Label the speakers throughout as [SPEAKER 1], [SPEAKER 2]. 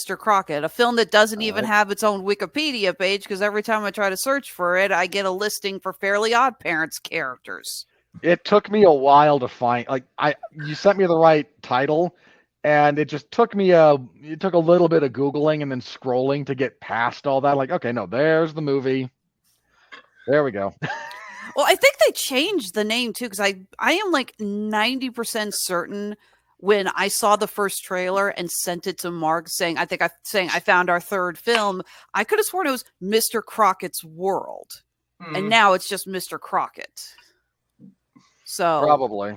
[SPEAKER 1] Mr. Crocket, a film that doesn't even have its own Wikipedia page because every time I try to search for it, I get a listing for Fairly Odd Parents characters.
[SPEAKER 2] It took me a while to find. You sent me the right title, and it just took me it took a little bit of Googling and then scrolling to get past all that. Like, okay, no, there's the movie. There we go.
[SPEAKER 1] Well, I think they changed the name too, because I am like 90% certain when I saw the first trailer and sent it to Mark saying I found our third film, I could have sworn it was Mr. Crockett's World. And now it's just Mr. Crocket. So
[SPEAKER 2] Probably.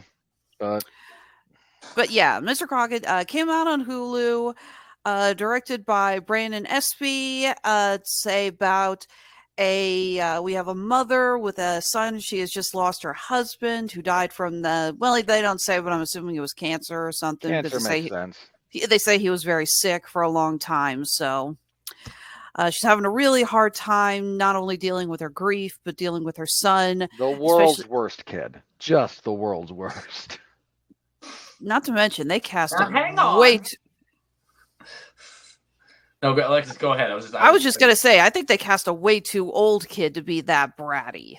[SPEAKER 1] But yeah, Mr. Crocket came out on Hulu, directed by Brandon Espy. It's about we have a mother with a son. She has just lost her husband who died from they don't say, but I'm assuming it was cancer or something.
[SPEAKER 2] Cancer makes sense.
[SPEAKER 1] They say he was very sick for a long time. So she's having a really hard time, not only dealing with her grief, but dealing with her son.
[SPEAKER 2] The world's worst kid. Just the world's worst.
[SPEAKER 1] Not to mention, they cast
[SPEAKER 3] hang on. No, Alexis, go ahead.
[SPEAKER 1] I was just going to say, I think they cast a way too old kid to be that bratty.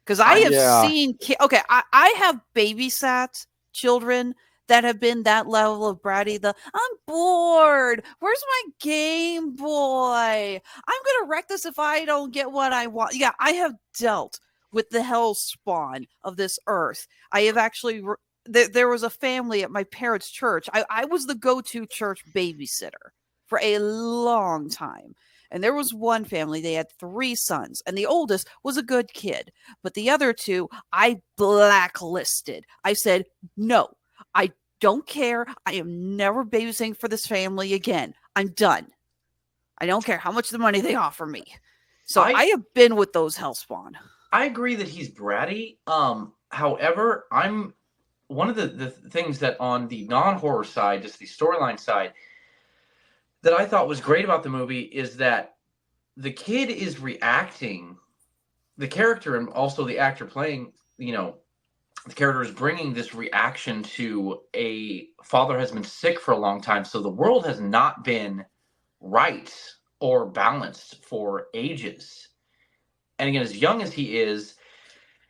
[SPEAKER 1] Because I have seen okay, I have babysat children that have been that level of bratty. I'm bored. Where's my Game Boy? I'm going to wreck this if I don't get what I want. Yeah, I have dealt with the hell spawn of this earth. I have actually... There was a family at my parents' church. I was the go-to church babysitter for a long time. And there was one family, they had 3 sons, and the oldest was a good kid. But the other 2, I blacklisted. I said, no, I don't care. I am never babysitting for this family again. I'm done. I don't care how much the money they offer me. So I have been with those hellspawn.
[SPEAKER 3] I agree that he's bratty. However, one of the things that on the non-horror side, just the storyline side, that I thought was great about the movie is that the kid is reacting, the character and also the actor playing, the character is bringing this reaction to a father has been sick for a long time. So the world has not been right or balanced for ages. And again, as young as he is,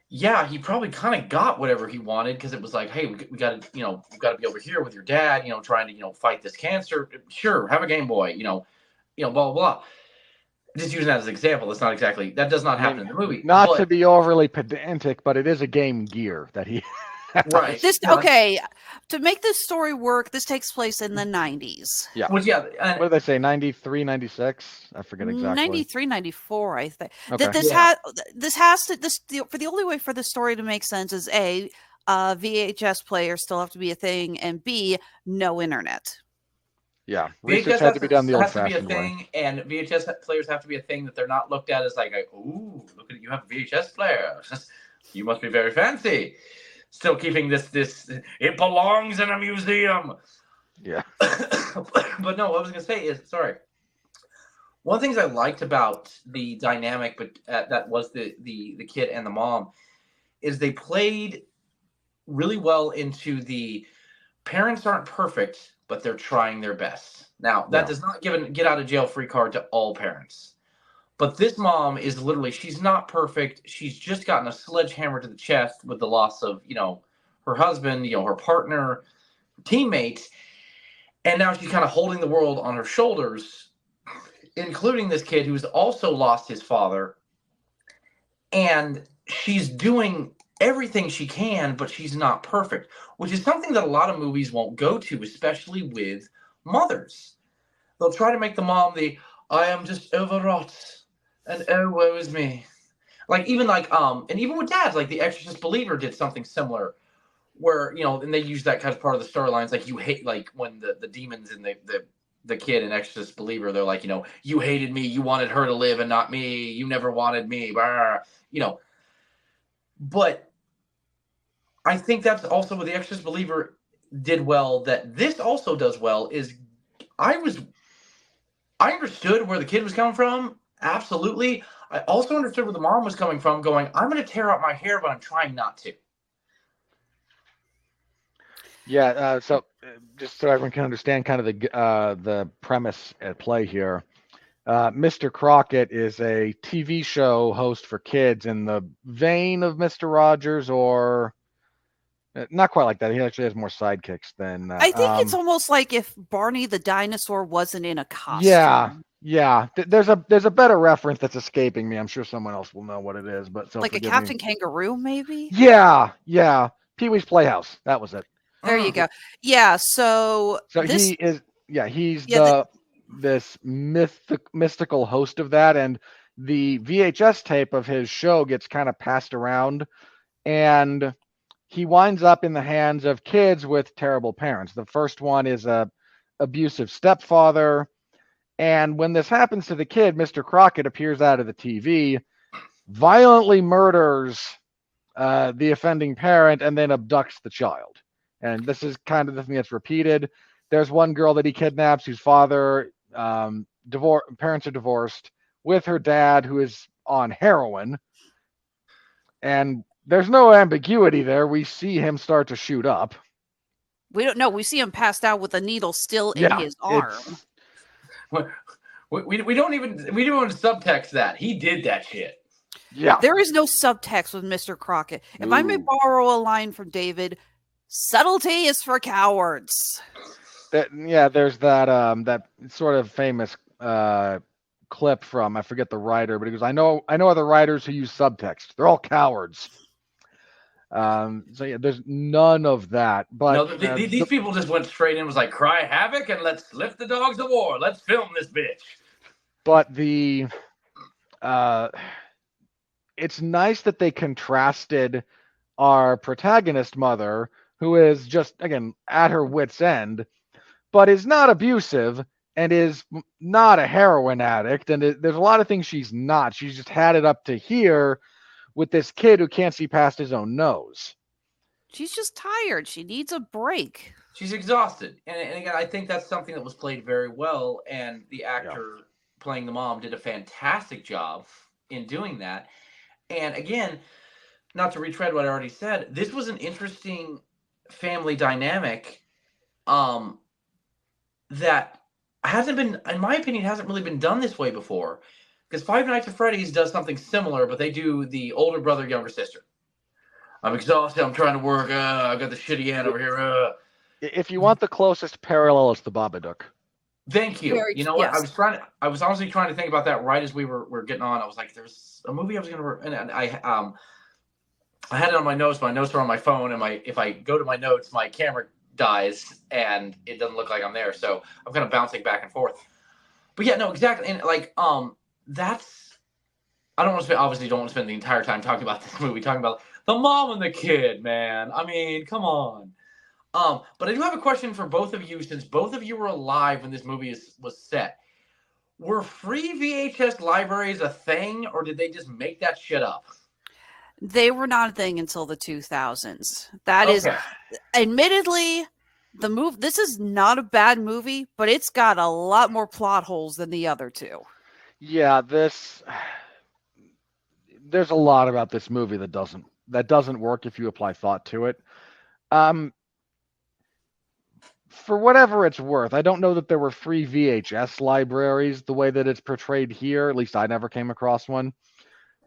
[SPEAKER 3] yeah, he probably kind of got whatever he wanted because it was like, hey, we got to, we've got to be over here with your dad, trying to, fight this cancer. Sure, have a Game Boy, blah, blah, blah. Just using that as an example, that does not happen in the movie.
[SPEAKER 2] Not to be overly pedantic, but it is a Game Gear that he...
[SPEAKER 3] Right.
[SPEAKER 1] To make this story work, this takes place in the 90s.
[SPEAKER 2] Yeah.
[SPEAKER 3] Well, yeah.
[SPEAKER 2] What did they say, 93, 96? I forget exactly.
[SPEAKER 1] 93, 94, I think.
[SPEAKER 2] Okay.
[SPEAKER 1] For the only way for the story to make sense is A, VHS players still have to be a thing, and B, no internet.
[SPEAKER 2] Yeah, research had to be done the old-fashioned way.
[SPEAKER 3] And VHS players have to be a thing that they're not looked at as like, ooh, look at you have a VHS player. You must be very fancy. Still keeping this, it belongs in a museum.
[SPEAKER 2] Yeah.
[SPEAKER 3] But no, what I was going to say is, one of the things I liked about the dynamic, but that was the kid and the mom, is they played really well into the parents aren't perfect, but they're trying their best. Now, that does not give a get out of jail free card to all parents. But this mom is literally, she's not perfect. She's just gotten a sledgehammer to the chest with the loss of, her husband, her partner, teammates. And now she's kind of holding the world on her shoulders, including this kid who's also lost his father. And she's doing everything she can, but she's not perfect, which is something that a lot of movies won't go to, especially with mothers. They'll try to make the mom I am just overwrought. And oh, woe is me. And even with dads, like The Exorcist Believer did something similar where, and they use that kind of part of the storylines, like you hate, like when the demons and the kid in Exorcist Believer, they're like, you hated me, you wanted her to live and not me, you never wanted me, But I think that's also what The Exorcist Believer did well, that this also does well, is I understood where the kid was coming from. Absolutely. I also understood where the mom was coming from, going, I'm going to tear out my hair, but I'm trying not to.
[SPEAKER 2] Yeah. So just so everyone can understand kind of the premise at play here. Mr. Crocket is a TV show host for kids in the vein of Mr. Rogers, or not quite like that. He actually has more sidekicks than that.
[SPEAKER 1] I think it's almost like if Barney the dinosaur wasn't in a costume.
[SPEAKER 2] Yeah. There's a better reference that's escaping me. I'm sure someone else will know what it is, but so
[SPEAKER 1] like a Captain Kangaroo, maybe.
[SPEAKER 2] Yeah. Pee-wee's Playhouse. That was it.
[SPEAKER 1] There you go. Yeah. So
[SPEAKER 2] he is. Yeah, he's this mystical host of that, and the VHS tape of his show gets kind of passed around, and he winds up in the hands of kids with terrible parents. The first one is a abusive stepfather, and when this happens to the kid, Mr. Crocket appears out of the TV, violently murders the offending parent, and then abducts the child. And this is kind of the thing that's repeated. There's one girl that he kidnaps whose father, parents are divorced, with her dad who is on heroin. And there's no ambiguity there. We see him start to shoot up.
[SPEAKER 1] We don't know. We see him passed out with a needle still in his arm.
[SPEAKER 3] We don't even subtext that. He did that shit.
[SPEAKER 2] Yeah.
[SPEAKER 1] There is no subtext with Mr. Crocket. If I may borrow a line from David, subtlety is for cowards.
[SPEAKER 2] There's that sort of famous clip from, I forget the writer, but he goes, I know other writers who use subtext. They're all cowards. There's none of that. But
[SPEAKER 3] no, these people just went straight in and was like, cry havoc and let's lift the dogs of war. Let's film this bitch.
[SPEAKER 2] But it's nice that they contrasted our protagonist mother, who is just, again, at her wit's end, but is not abusive and is not a heroin addict. And there's a lot of things she's not. She's just had it up to here with this kid who can't see past his own nose.
[SPEAKER 1] She's just tired. She needs a break.
[SPEAKER 3] She's exhausted. And again, I think that's something that was played very well. And the actor playing the mom did a fantastic job in doing that. And again, not to retread what I already said, this was an interesting family dynamic that hasn't been, in my opinion, hasn't really been done this way before. Because Five Nights at Freddy's does something similar, but they do the older brother, younger sister. I'm exhausted. I'm trying to work. I got the shitty aunt over here.
[SPEAKER 2] If you want the closest parallel, it's the Babadook.
[SPEAKER 3] Thank you. You know what? I was honestly trying to think about that right as we were getting on. I was like, there's a movie I was going to, and I had it on my notes. My notes are on my phone, and if I go to my notes, my camera dies, and it doesn't look like I'm there. So I'm kind of bouncing back and forth. But yeah, no, exactly. And like, that's, I don't want to spend the entire time talking about this movie, talking about the mom and the kid, man. I mean, come on. But I do have a question for both of you, since both of you were alive when this movie was set. Were free VHS libraries a thing, or did they just make that shit up?
[SPEAKER 1] They were not a thing until the 2000s. That is, admittedly, this is not a bad movie, but it's got a lot more plot holes than the other two.
[SPEAKER 2] Yeah, there's a lot about this movie that doesn't work if you apply thought to it. For whatever it's worth, I don't know that there were free VHS libraries the way that it's portrayed here. At least I never came across one.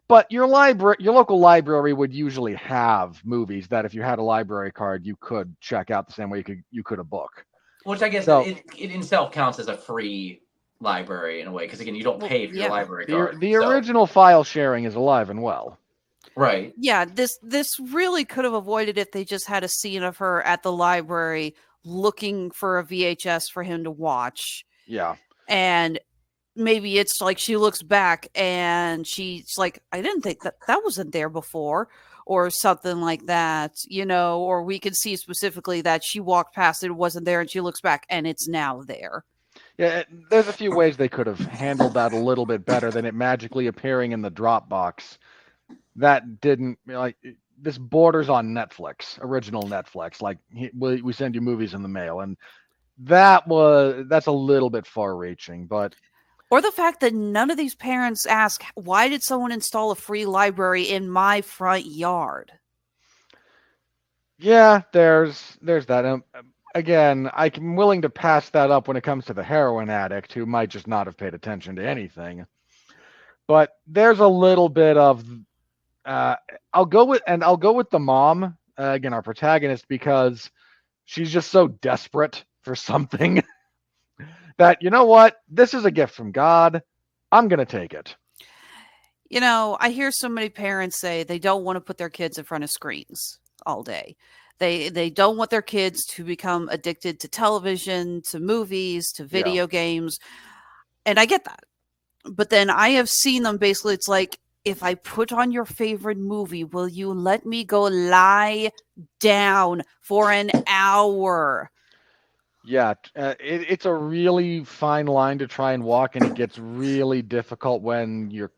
[SPEAKER 2] But your local library would usually have movies that if you had a library card, you could check out the same way you could a book.
[SPEAKER 3] Which I guess it in itself counts as a free library in a way, because again, you don't pay for your library card.
[SPEAKER 2] The original file sharing is alive and well.
[SPEAKER 3] Right.
[SPEAKER 1] Yeah, this really could have avoided if they just had a scene of her at the library looking for a VHS for him to watch.
[SPEAKER 2] Yeah.
[SPEAKER 1] And maybe it's like she looks back and she's like, I didn't think that wasn't there before, or something like that, or we could see specifically that she walked past it wasn't there and she looks back and it's now there.
[SPEAKER 2] Yeah, there's a few ways they could have handled that a little bit better than it magically appearing in the Dropbox. That didn't, this borders on Netflix, original Netflix. Like, we send you movies in the mail, and that's a little bit far-reaching, but.
[SPEAKER 1] Or the fact that none of these parents ask, why did someone install a free library in my front yard?
[SPEAKER 2] Yeah, there's that. Again, I'm willing to pass that up when it comes to the heroin addict who might just not have paid attention to anything. But there's a little bit of I'll go with the mom again, our protagonist, because she's just so desperate for something that, you know what, this is a gift from God. I'm gonna take it.
[SPEAKER 1] I hear so many parents say they don't want to put their kids in front of screens all day. They don't want their kids to become addicted to television, to movies, to video games. And I get that. But then I have seen them basically, it's like, if I put on your favorite movie, will you let me go lie down for an hour?
[SPEAKER 2] Yeah, it's a really fine line to try and walk, and it gets really difficult when you're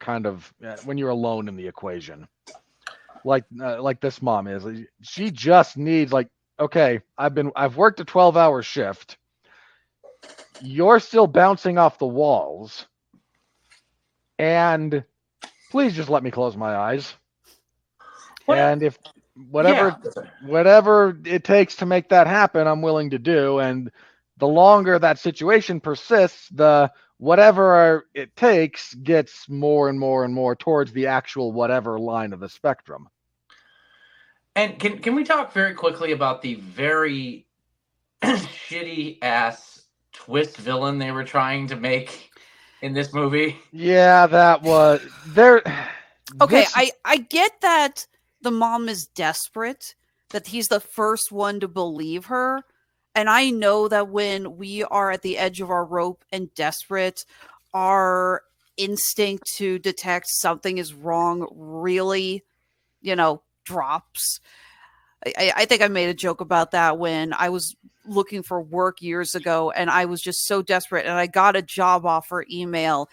[SPEAKER 2] when you're alone in the equation. Like this mom is. She just needs, okay, I've worked a 12-hour shift. You're still bouncing off the walls. And please just let me close my eyes. And if whatever it takes to make that happen, I'm willing to do. And the longer that situation persists, the whatever it takes gets more and more and more towards the actual whatever line of the spectrum.
[SPEAKER 3] And can we talk very quickly about the very shitty ass twist villain they were trying to make in this movie?
[SPEAKER 2] Yeah, that was there.
[SPEAKER 1] Okay, I get that the mom is desperate, that he's the first one to believe her. And I know that when we are at the edge of our rope and desperate, our instinct to detect something is wrong really, drops. I think I made a joke about that when I was looking for work years ago, and I was just so desperate, and I got a job offer email,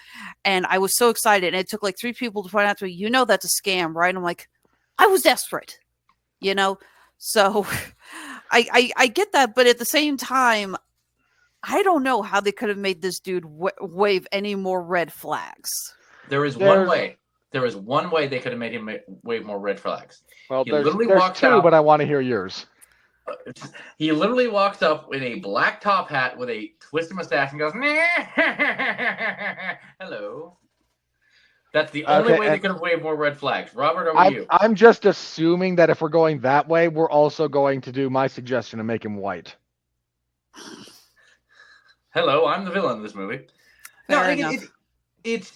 [SPEAKER 1] and I was so excited, and it took like 3 people to point out to me, that's a scam, right? I'm like, I was desperate, so I get that, but at the same time, I don't know how they could have made this dude wave any more red flags.
[SPEAKER 3] There's one way. There was one way they could have made him wave more red flags.
[SPEAKER 2] Well, there's 2, but I want to hear yours.
[SPEAKER 3] He literally walks up in a black top hat with a twisted mustache and goes, hello. That's the only way they could have waved more red flags. Robert, over to you.
[SPEAKER 2] I'm just assuming that if we're going that way, we're also going to do my suggestion and make him white.
[SPEAKER 3] Hello, I'm the villain of this movie. It's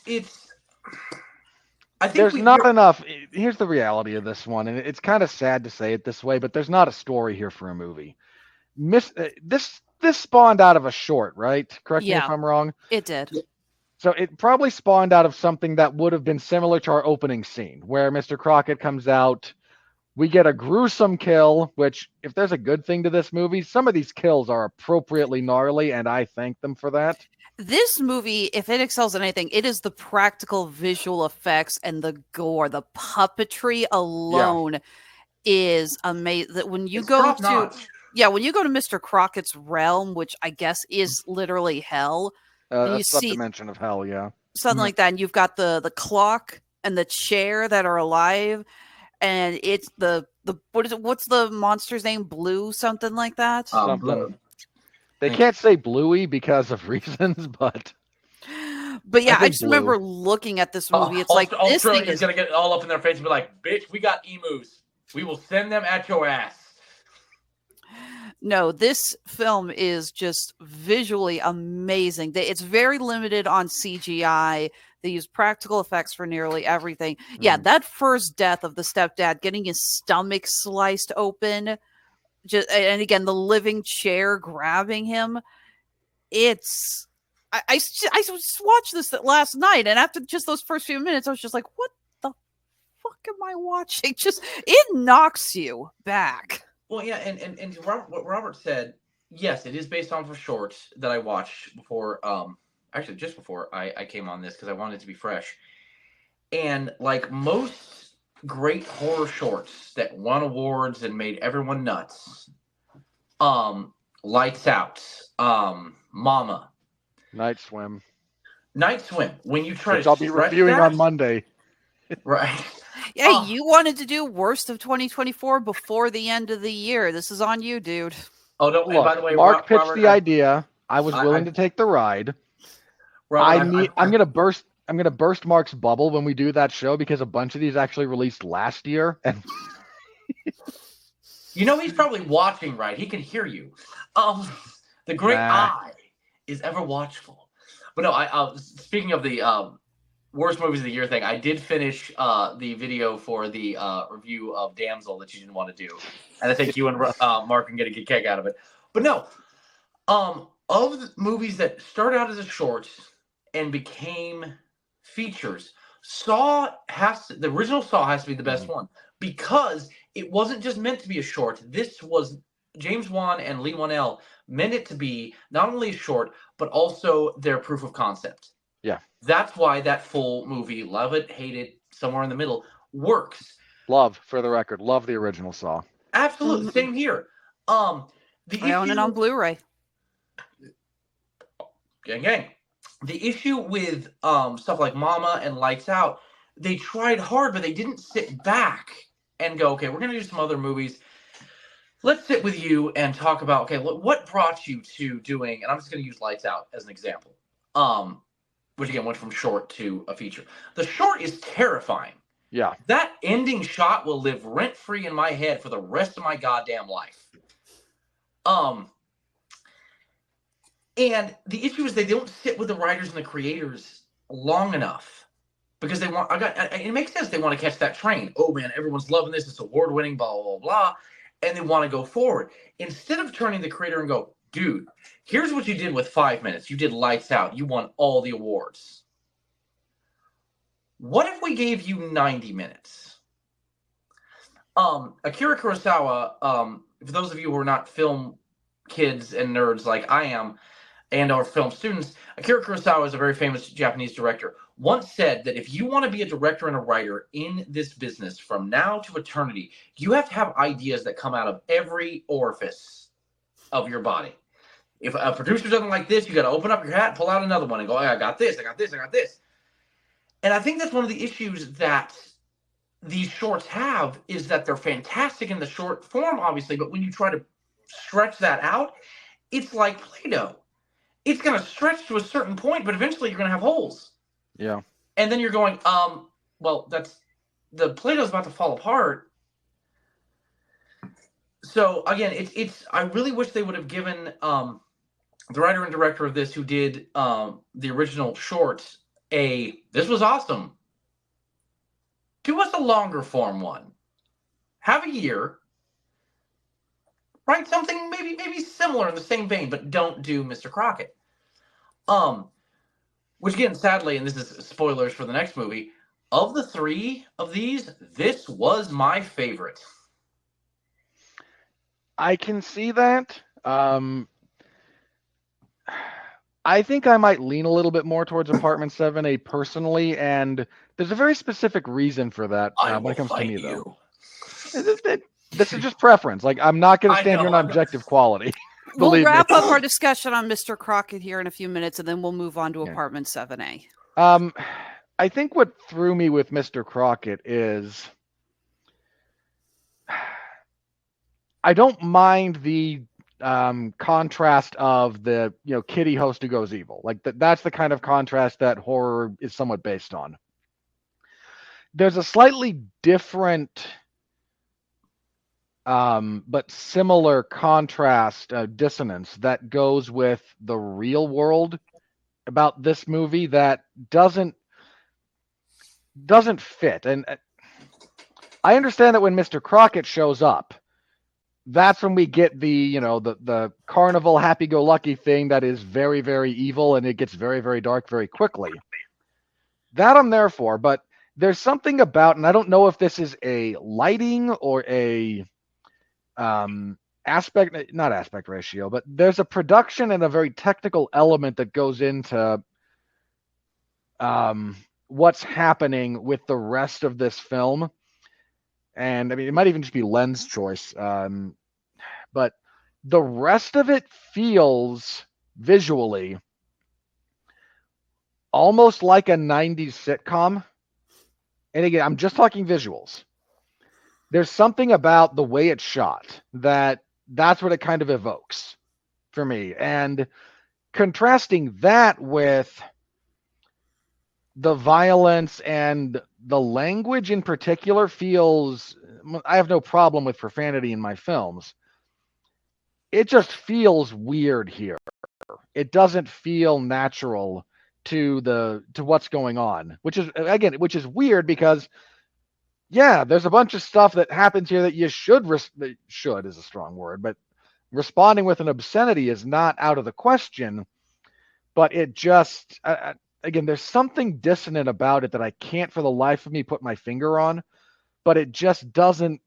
[SPEAKER 3] I think
[SPEAKER 2] there's not enough. Here's the reality of this one, and it's kind of sad to say it this way, but there's not a story here for a movie. This spawned out of a short, right? Correct me if I'm wrong.
[SPEAKER 1] It did.
[SPEAKER 2] So it probably spawned out of something that would have been similar to our opening scene, where Mr. Crocket comes out. We get a gruesome kill, which, if there's a good thing to this movie, some of these kills are appropriately gnarly, and I thank them for that.
[SPEAKER 1] This movie, if it excels in anything, it is the practical visual effects and the gore. The puppetry alone is amazing. When you go to Mr. Crockett's realm, which I guess is literally hell,
[SPEAKER 2] you see dimension of hell,
[SPEAKER 1] something like that. And you've got the clock and the chair that are alive, and it's what's the monster's name? Blue, something like that.
[SPEAKER 3] Blue.
[SPEAKER 2] They can't say Bluey because of reasons, but
[SPEAKER 1] yeah, I just remember looking at this movie. It's like this thing
[SPEAKER 3] is gonna get all up in their face and be like, "Bitch, we got emus. We will send them at your ass."
[SPEAKER 1] No, this film is just visually amazing. It's very limited on CGI. They use practical effects for nearly everything. Yeah, that first death of the stepdad, getting his stomach sliced open. And again, the living chair grabbing him. I just watched this last night, and after just those first few minutes, I was just like, what the fuck am I watching? It knocks you back.
[SPEAKER 3] Well, yeah, and what Robert said, yes, it is based off of shorts that I watched before, actually just before I came on this, because I wanted it to be fresh. And like most great horror shorts that won awards and made everyone nuts. Lights Out, Mama,
[SPEAKER 2] Night Swim.
[SPEAKER 3] When you try
[SPEAKER 2] Which I'll be reviewing on Monday.
[SPEAKER 3] Right.
[SPEAKER 1] Yeah, you wanted to do worst of 2024 before the end of the year. This is on you, dude.
[SPEAKER 3] Oh no!
[SPEAKER 2] Look,
[SPEAKER 3] by the way,
[SPEAKER 2] Mark pitched
[SPEAKER 3] Robert,
[SPEAKER 2] the idea. I was willing to take the ride.
[SPEAKER 3] Robert,
[SPEAKER 2] I'm gonna burst Mark's bubble when we do that show because a bunch of these actually released last year. And
[SPEAKER 3] he's probably watching, right? He can hear you. The great eye is ever watchful. But no, speaking of the worst movies of the year thing, I did finish the video for the review of Damsel that you didn't want to do, and I think you and Mark can get a good kick out of it. But no, of the movies that started out as a short and became features, the original Saw has to be the best one because it wasn't just meant to be a short. This was James Wan and Lee Wanell meant it to be not only a short but also their proof of concept.
[SPEAKER 2] Yeah.
[SPEAKER 3] That's why that full movie, love it, hate it, somewhere in the middle, works.
[SPEAKER 2] Love, for the record, love the original Saw.
[SPEAKER 3] Absolutely. Same here.
[SPEAKER 1] I own it on Blu-ray.
[SPEAKER 3] Gang. The issue with stuff like Mama and Lights Out, they tried hard, but they didn't sit back and go, okay, we're going to do some other movies. Let's sit with you and talk about, okay, what brought you to doing, and I'm just going to use Lights Out as an example, which again went from short to a feature. The short is terrifying.
[SPEAKER 2] Yeah.
[SPEAKER 3] That ending shot will live rent-free in my head for the rest of my goddamn life. And the issue is they don't sit with the writers and the creators long enough because it makes sense. They want to catch that train. Oh man, everyone's loving this. It's award-winning, blah, blah, blah. And they want to go forward. Instead of turning the creator and go, dude, here's what you did with 5 minutes. You did Lights Out. You won all the awards. What if we gave you 90 minutes? Akira Kurosawa, for those of you who are not film kids and nerds like I am, and our film students, Akira Kurosawa is a very famous Japanese director, once said that if you want to be a director and a writer in this business from now to eternity, you have to have ideas that come out of every orifice of your body. If a producer doesn't like this, you got to open up your hat, pull out another one and go, hey, I got this, I got this, I got this. And I think that's one of the issues that these shorts have is that they're fantastic in the short form, obviously, but when you try to stretch that out, it's like Play-Doh. It's going to stretch to a certain point, but eventually you're going to have holes.
[SPEAKER 2] Yeah.
[SPEAKER 3] And then you're going, well, the Play-Doh's about to fall apart. So again, I really wish they would have given the writer and director of this who did the original short this was awesome. Do us a longer form one. Have a year. Write something maybe similar in the same vein, but don't do Mr. Crocket. Which again, sadly, and this is spoilers for the next movie, of the three of these, this was my favorite.
[SPEAKER 2] I can see that. I think I might lean a little bit more towards Apartment 7A personally, and there's a very specific reason for that when it comes to me, though. This is just preference. Like, I'm not going to stand here on objective quality.
[SPEAKER 1] We'll wrap up our discussion on Mr. Crocket here in a few minutes, and then we'll move on to Apartment 7A.
[SPEAKER 2] I think what threw me with Mr. Crocket is I don't mind the contrast of the kitty host who goes evil. Like that's the kind of contrast that horror is somewhat based on. There's a slightly different but similar contrast dissonance that goes with the real world about this movie that doesn't fit. And I understand that when Mr. Crocket shows up, that's when we get the carnival happy-go-lucky thing that is very, very evil, and it gets very, very dark very quickly. That I'm there for, but there's something about, and I don't know if this is a lighting or a not aspect ratio, but there's a production and a very technical element that goes into what's happening with the rest of this film. And I mean, it might even just be lens choice. But the rest of it feels visually almost like a 90s sitcom. and again, I'm just talking visuals. There's something about the way it's shot that's what it kind of evokes for me. And contrasting that with the violence and the language in particular feels, I have no problem with profanity in my films. It just feels weird here. It doesn't feel natural to what's going on, which is weird because yeah, there's a bunch of stuff that happens here that you should is a strong word, but responding with an obscenity is not out of the question. But it just again, there's something dissonant about it that I can't for the life of me put my finger on, but it just doesn't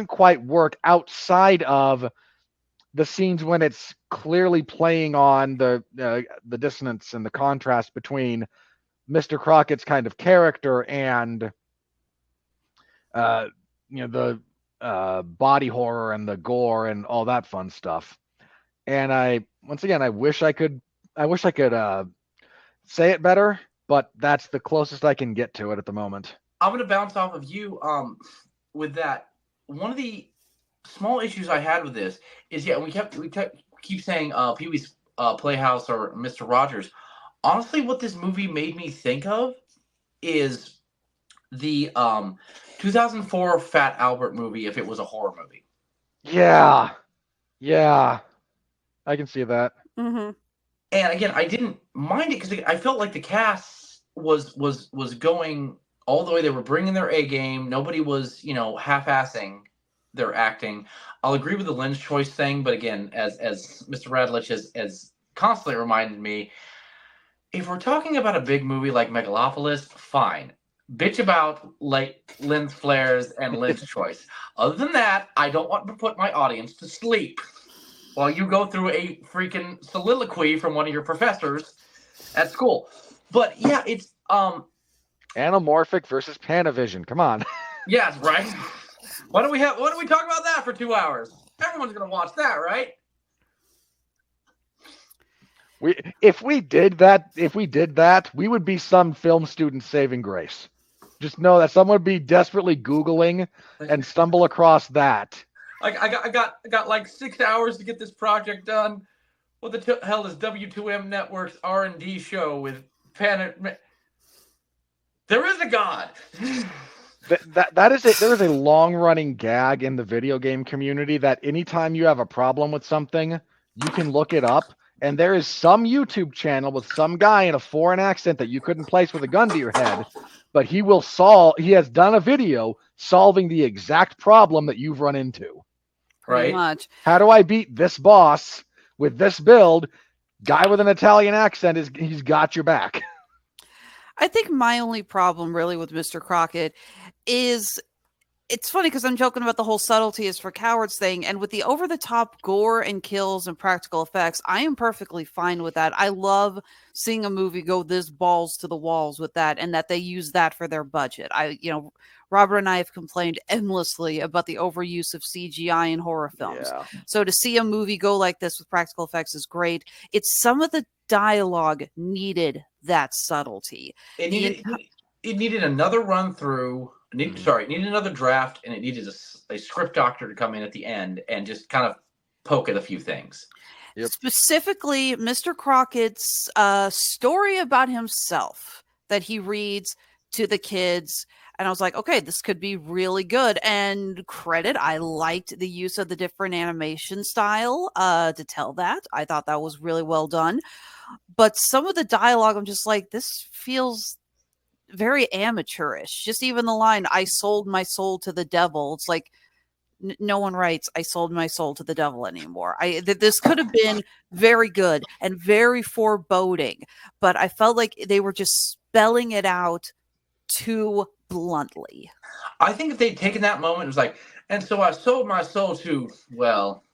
[SPEAKER 2] quite work outside of the scenes when it's clearly playing on the dissonance and the contrast between Mr. Crockett's kind of character and the body horror and the gore and all that fun stuff. And I wish I could say it better, but that's the closest I can get to it at the moment.
[SPEAKER 3] I'm going to bounce off of you with that. One of the small issues I had with this is, we keep saying Pee-wee's Playhouse or Mr. Rogers. Honestly, what this movie made me think of is the 2004 Fat Albert movie if it was a horror movie.
[SPEAKER 2] Yeah. I can see that.
[SPEAKER 1] Mm-hmm.
[SPEAKER 3] And again, I didn't mind it because I felt like the cast was going all the way. They were bringing their A game. Nobody was, half-assing their acting. I'll agree with the lens choice thing, but again, as Mr. Radlich has constantly reminded me, if we're talking about a big movie like Megalopolis, fine. Bitch about lens flares and lens choice. Other than that, I don't want to put my audience to sleep while you go through a freaking soliloquy from one of your professors at school. But yeah, it's
[SPEAKER 2] anamorphic versus Panavision. Come on.
[SPEAKER 3] Yes, right. Why don't we talk about that for 2 hours? Everyone's gonna watch that, right?
[SPEAKER 2] If we did that, we would be some film student saving grace. Just know that someone would be desperately Googling and stumble across that.
[SPEAKER 3] I got like 6 hours to get this project done. What the hell is W2M Network's R&D show with There is a God.
[SPEAKER 2] There is a long running gag in the video game community that anytime you have a problem with something, you can look it up, and there is some YouTube channel with some guy in a foreign accent that you couldn't place with a gun to your head, but he has done a video solving the exact problem that you've run into.
[SPEAKER 1] Pretty much.
[SPEAKER 2] How do I beat this boss with this build? Guy with an Italian accent he's got your back.
[SPEAKER 1] I think my only problem really with Mr. Crocket is, it's funny because I'm joking about the whole subtlety is for cowards thing, and with the over-the-top gore and kills and practical effects, I am perfectly fine with that. I love seeing a movie go this balls to the walls with that, and that they use that for their budget. Robert and I have complained endlessly about the overuse of CGI in horror films.
[SPEAKER 2] Yeah.
[SPEAKER 1] So to see a movie go like this with practical effects is great. It's some of the dialogue needed that subtlety.
[SPEAKER 3] It needed another run through. It needed another draft, and it needed a script doctor to come in at the end and just kind of poke at a few things.
[SPEAKER 1] Yep. Specifically, Mr. Crockett's story about himself that he reads to the kids. And I was like, okay, this could be really good. And I liked the use of the different animation style to tell that. I thought that was really well done. But some of the dialogue, I'm just like, this feels very amateurish. Just even the line, I sold my soul to the devil. It's like, no one writes, I sold my soul to the devil anymore. This could have been very good and very foreboding, but I felt like they were just spelling it out too bluntly.
[SPEAKER 3] I think if they'd taken that moment, it was like, and so I sold my soul to, well,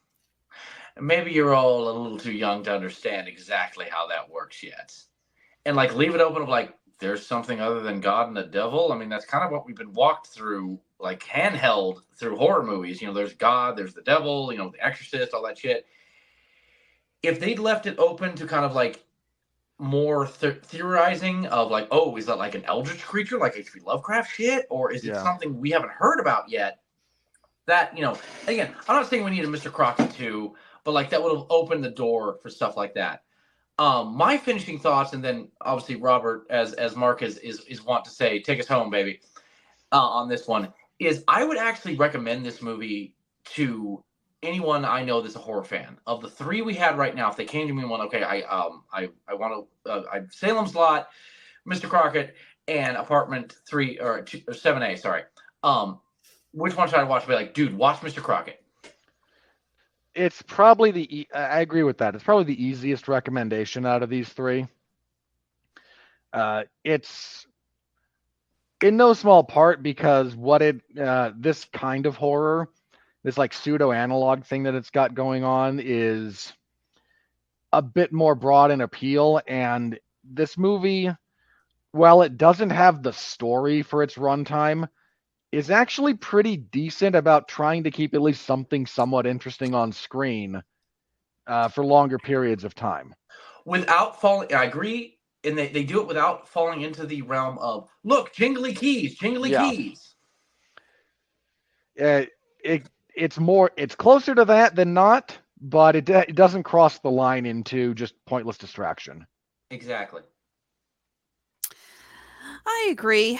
[SPEAKER 3] maybe you're all a little too young to understand exactly how that works yet. And leave it open of there's something other than God and the devil. I mean, that's kind of what we've been walked through, handheld through horror movies. There's God, there's the devil, the exorcist, all that shit. If they'd left it open to kind of more theorizing of like, oh, is that like an eldritch creature like H.P. Lovecraft shit, or is it something we haven't heard about yet? That, again, I'm not saying we need a Mr. Crocket 2, but like that would have opened the door for stuff like that. My finishing thoughts, and then obviously Robert, as Mark is wont to say, take us home, baby. On this one is I would actually recommend this movie to anyone I know that's a horror fan. Of the three we had right now, if they came to me and went, okay, I want to Salem's Lot, Mr. Crocket, and Apartment 3 or 7A, sorry. Which one should I watch? Be like, dude, watch Mr. Crocket.
[SPEAKER 2] It's probably I agree with that. It's probably the easiest recommendation out of these three. It's in no small part because this kind of horror, this like pseudo analog thing that it's got going on, is a bit more broad in appeal. And this movie, while it doesn't have the story for its runtime, is actually pretty decent about trying to keep at least something somewhat interesting on screen for longer periods of time.
[SPEAKER 3] Without falling, I agree, and they do it without falling into the realm of, look, jingly keys.
[SPEAKER 2] It's closer to that than not, but it doesn't cross the line into just pointless distraction.
[SPEAKER 3] Exactly.
[SPEAKER 1] I agree.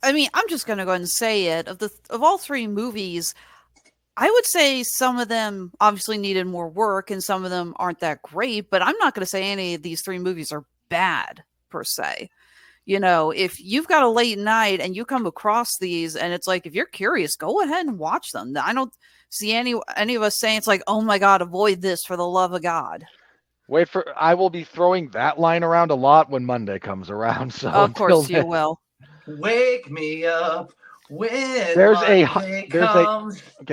[SPEAKER 1] I mean, I'm just going to go ahead and say it. Of all three movies, I would say some of them obviously needed more work and some of them aren't that great, but I'm not going to say any of these three movies are bad per se. If you've got a late night and you come across these and it's like, if you're curious, go ahead and watch them. I don't see any of us saying it's like, oh my God, avoid this for the love of God.
[SPEAKER 2] I will be throwing that line around a lot when Monday comes around. So
[SPEAKER 1] of course you will.
[SPEAKER 3] Wake me up when Monday comes.